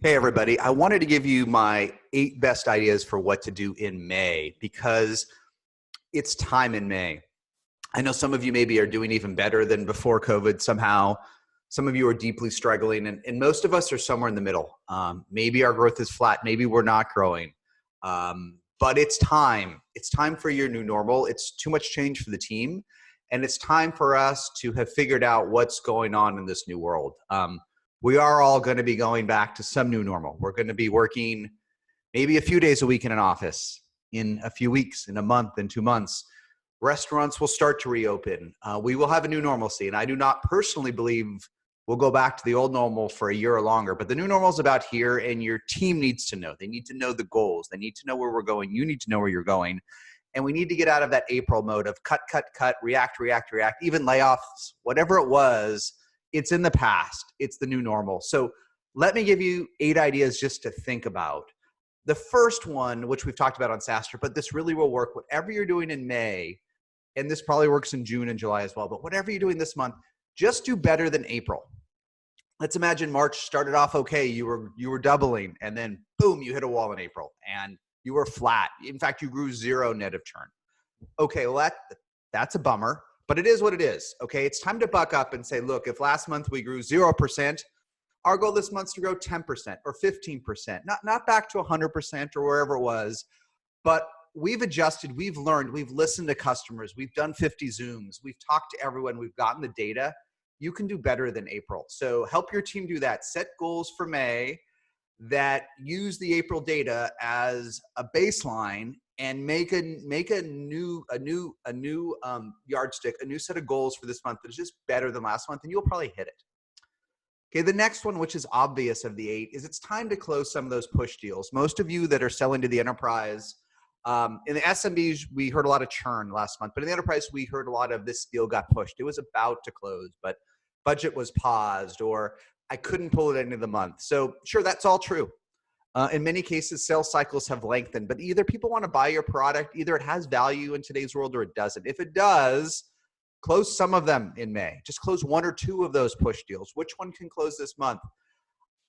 Hey, everybody. I wanted to give you my 8 best ideas for what to do in May because it's time in May. I know some of you maybe are doing even better than before COVID somehow. Some of you are deeply struggling, and most of us are somewhere in the middle. Maybe our growth is flat. Maybe we're not growing. But it's time. It's time for your new normal. It's too much change for the team. And it's time for us to have figured out what's going on in this new world. We are all going to be going back to some new normal. We're going to be working maybe a few days a week in an office in a few weeks, in a month, in 2 months. Restaurants will start to reopen. We will have a new normalcy. And I do not personally believe we'll go back to the old normal for a year or longer. But the new normal is about here, and your team needs to know. They need to know the goals. They need to know where we're going. You need to know where you're going. And we need to get out of that April mode of cut, react, even layoffs, whatever it was. It's in the past. It's the new normal. So let me give you 8 ideas just to think about. The first one, which we've talked about on SaaStr, but this really will work. Whatever you're doing in May, and this probably works in June and July as well, but whatever you're doing this month, just do better than April. Let's imagine March started off okay. You were doubling, and then boom, you hit a wall in April, and you were flat. In fact, you grew 0 net of churn. Okay, well, that's a bummer. But it is what it is, okay? It's time to buck up and say, look, if last month we grew 0%, our goal this month is to grow 10% or 15%, not back to 100% or wherever it was, but we've adjusted, we've learned, we've listened to customers, we've done 50 Zooms, we've talked to everyone, we've gotten the data. You can do better than April. So help your team do that. Set goals for May that use the April data as a baseline and make a new yardstick, a new set of goals for this month that is just better than last month, and you'll probably hit it. Okay, the next one, which is obvious of the 8, is it's time to close some of those push deals. Most of you that are selling to the enterprise, in the SMBs, we heard a lot of churn last month, but in the enterprise, we heard a lot of this deal got pushed. It was about to close, but budget was paused, or I couldn't pull it into the month. So sure, that's all true. In many cases, sales cycles have lengthened, but either people want to buy your product, either it has value in today's world or it doesn't. If it does, close some of them in May. Just close 1 or 2 of those push deals. Which one can close this month?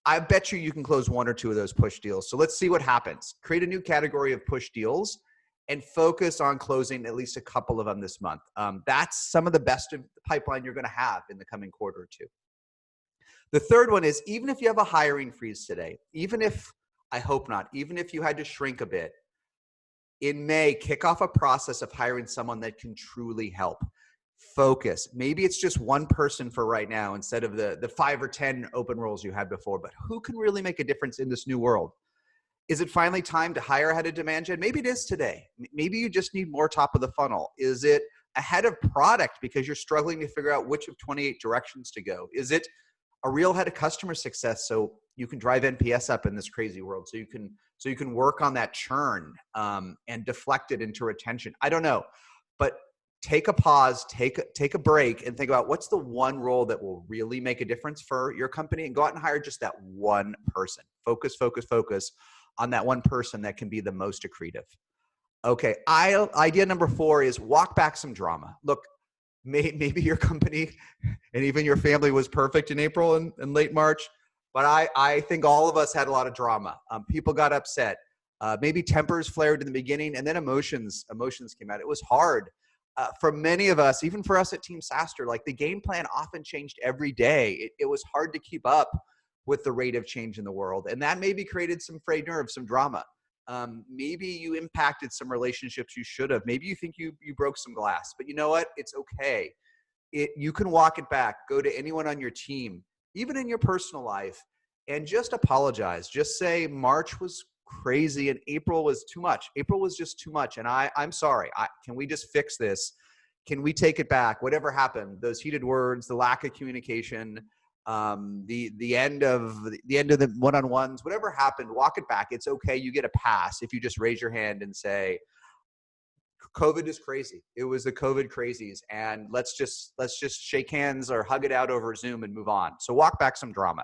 I bet you can close 1 or 2 of those push deals. So let's see what happens. Create a new category of push deals and focus on closing at least a couple of them this month. That's some of the best of the pipeline you're going to have in the coming quarter or 2. The third one is, even if you have a hiring freeze today, I hope not, even if you had to shrink a bit, in May, kick off a process of hiring someone that can truly help. Focus. Maybe it's just one person for right now instead of the 5 or 10 open roles you had before, but who can really make a difference in this new world? Is it finally time to hire ahead of demand gen? Maybe it is today. Maybe you just need more top of the funnel. Is it ahead of product because you're struggling to figure out which of 28 directions to go? Is it a real head of customer success so you can drive NPS up in this crazy world, so you can work on that churn and deflect it into retention? I don't know, but take a pause, take a break, and think about what's the one role that will really make a difference for your company, and go out and hire just that one person. Focus on that one person that can be the most accretive. Okay, idea number 4 is walk back some drama. Look, maybe your company and even your family was perfect in April and late March, but I think all of us had a lot of drama. People got upset. Maybe tempers flared in the beginning, and then emotions came out. It was hard. For many of us, even for us at Team SaaStr, like the game plan often changed every day. It was hard to keep up with the rate of change in the world, and that maybe created some frayed nerves, some drama. Maybe you impacted some relationships you should have. Maybe you think you broke some glass, but you know what? It's okay. You can walk it back. Go to anyone on your team, even in your personal life, and just apologize. Just say March was crazy and April was too much. April was just too much, and I'm sorry. Can we just fix this? Can we take it back? Whatever happened, those heated words, the lack of communication, the end of the one-on-ones, whatever happened, walk it back. It's okay. You get a pass if you just raise your hand and say, COVID is crazy. It was the COVID crazies, and let's just shake hands or hug it out over Zoom and move on. So walk back some drama.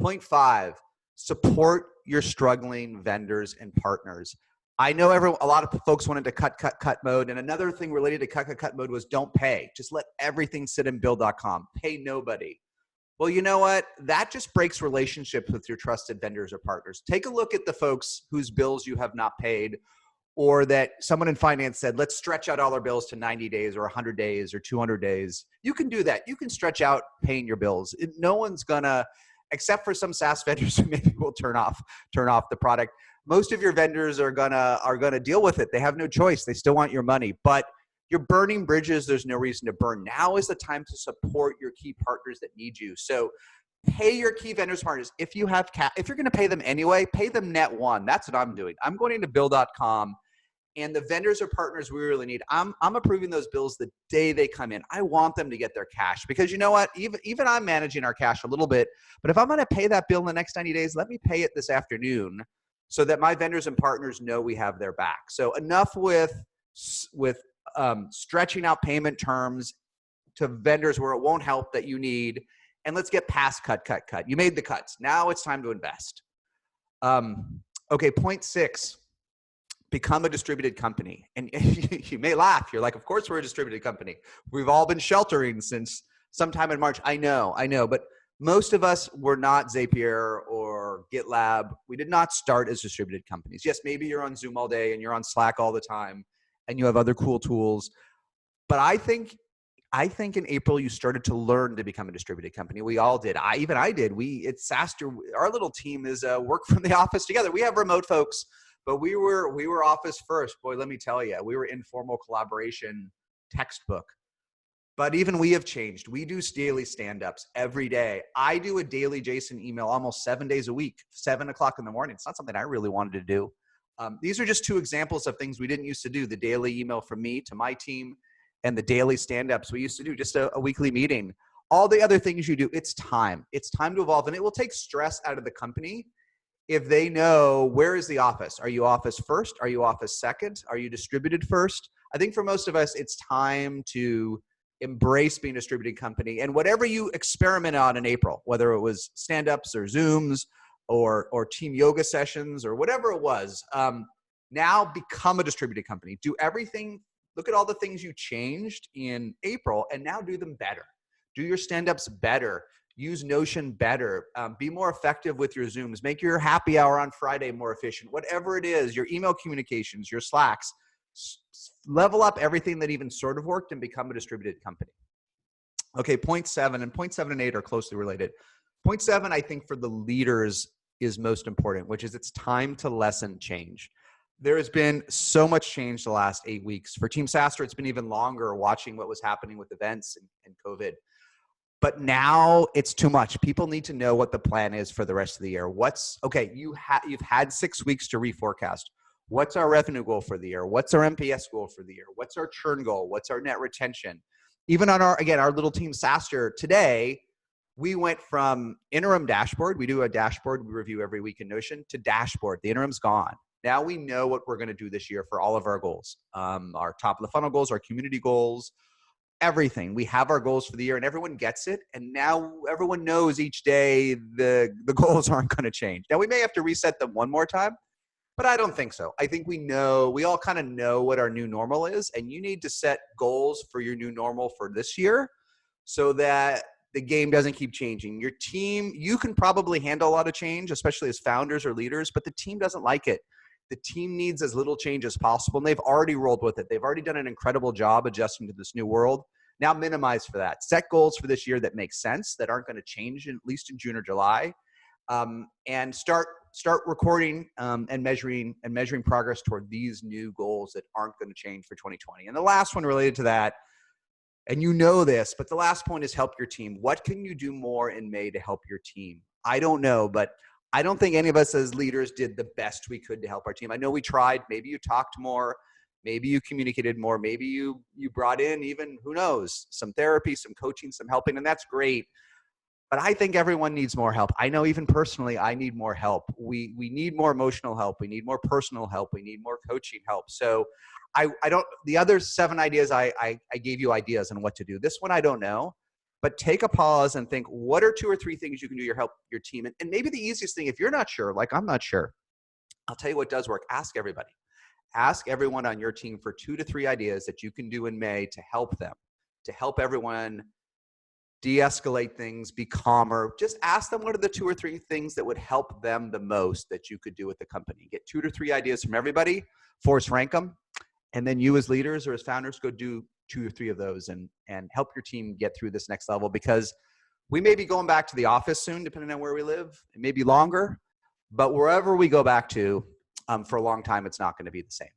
Point 5, support your struggling vendors and partners. I know a lot of folks wanted to cut mode. And another thing related to cut mode was don't pay. Just let everything sit in Bill.com. Pay nobody. Well, you know what? That just breaks relationships with your trusted vendors or partners. Take a look at the folks whose bills you have not paid, or that someone in finance said, let's stretch out all our bills to 90 days or 100 days or 200 days. You can do that. You can stretch out paying your bills. No one's gonna, except for some SaaS vendors who maybe will turn off the product. Most of your vendors are gonna deal with it. They have no choice. They still want your money, but you're burning bridges. There's no reason to burn. Now is the time to support your key partners that need you. So pay your key vendors partners. If you have if you're going to pay them anyway, pay them net one. That's what I'm doing. I'm going into Bill.com, and the vendors or partners we really need, I'm approving those bills the day they come in. I want them to get their cash, because you know what? Even I'm managing our cash a little bit, but if I'm going to pay that bill in the next 90 days, let me pay it this afternoon so that my vendors and partners know we have their back. So enough with stretching out payment terms to vendors where it won't help that you need. And let's get past cut. You made the cuts. Now it's time to invest. Okay, point 6, become a distributed company. And you may laugh. You're like, of course we're a distributed company. We've all been sheltering since sometime in March. I know. But most of us were not Zapier or GitLab. We did not start as distributed companies. Yes, maybe you're on Zoom all day and you're on Slack all the time and you have other cool tools. But I think in April, you started to learn to become a distributed company. We all did. I did. At SaaStr, our little team is work from the office together. We have remote folks, but we were office first. Boy, let me tell you, we were informal collaboration textbook. But even we have changed. We do daily stand-ups every day. I do a daily Jason email almost 7 days a week, 7 o'clock in the morning. It's not something I really wanted to do. These are just 2 examples of things we didn't used to do. The daily email from me to my team, and the daily stand-ups we used to do, just a weekly meeting. All the other things you do, it's time. It's time to evolve, and it will take stress out of the company if they know, where is the office? Are you office first? Are you office second? Are you distributed first? I think for most of us, it's time to embrace being a distributed company. And whatever you experiment on in April, whether it was stand-ups or Zooms or team yoga sessions or whatever it was, now become a distributed company. Do everything. Look at all the things you changed in April and now do them better. Do your stand-ups better. Use Notion better. Be more effective with your Zooms. Make your happy hour on Friday more efficient. Whatever it is, your email communications, your Slacks, level up everything that even sort of worked and become a distributed company. Okay, point 7, and point 7 and 8 are closely related. Point 7, I think for the leaders is most important, which is it's time to lessen change. There has been so much change the last 8 weeks. For Team SaaStr, it's been even longer watching what was happening with events and COVID. But now it's too much. People need to know what the plan is for the rest of the year. You've had 6 weeks to reforecast. What's our revenue goal for the year? What's our NPS goal for the year? What's our churn goal? What's our net retention? Even on our little Team SaaStr today, we went from interim dashboard. We do a dashboard we review every week in Notion to dashboard. The interim's gone. Now we know what we're going to do this year for all of our goals, our top of the funnel goals, our community goals, everything. We have our goals for the year and everyone gets it. And now everyone knows each day the goals aren't going to change. Now we may have to reset them one more time, but I don't think so. I think we all kind of know what our new normal is, and you need to set goals for your new normal for this year so that the game doesn't keep changing. Your team, you can probably handle a lot of change, especially as founders or leaders, but the team doesn't like it. The team needs as little change as possible, and they've already rolled with it. They've already done an incredible job adjusting to this new world. Now minimize for that. Set goals for this year that make sense, that aren't going to change at least in June or July, and start recording and measuring progress toward these new goals that aren't going to change for 2020. And the last one related to that, and you know this, but the last point is help your team. What can you do more in May to help your team? I don't know, but I don't think any of us as leaders did the best we could to help our team. I know we tried. Maybe you talked more. Maybe you communicated more. Maybe you brought in even, who knows, some therapy, some coaching, some helping, and that's great. But I think everyone needs more help. I know even personally, I need more help. We need more emotional help. We need more personal help. We need more coaching help. So the other 7 ideas, I gave you ideas on what to do. This one, I don't know. But take a pause and think, what are 2 or 3 things you can do to help your team? And maybe the easiest thing, if you're not sure, like I'm not sure, I'll tell you what does work. Ask everybody. Ask everyone on your team for 2 to 3 ideas that you can do in May to help them, to help everyone de-escalate things, be calmer. Just ask them what are the 2 or 3 things that would help them the most that you could do with the company. Get 2 to 3 ideas from everybody, force rank them, and then you as leaders or as founders go do 2 or 3 of those and help your team get through this next level, because we may be going back to the office soon, depending on where we live. It may be longer, but wherever we go back to, for a long time, it's not going to be the same.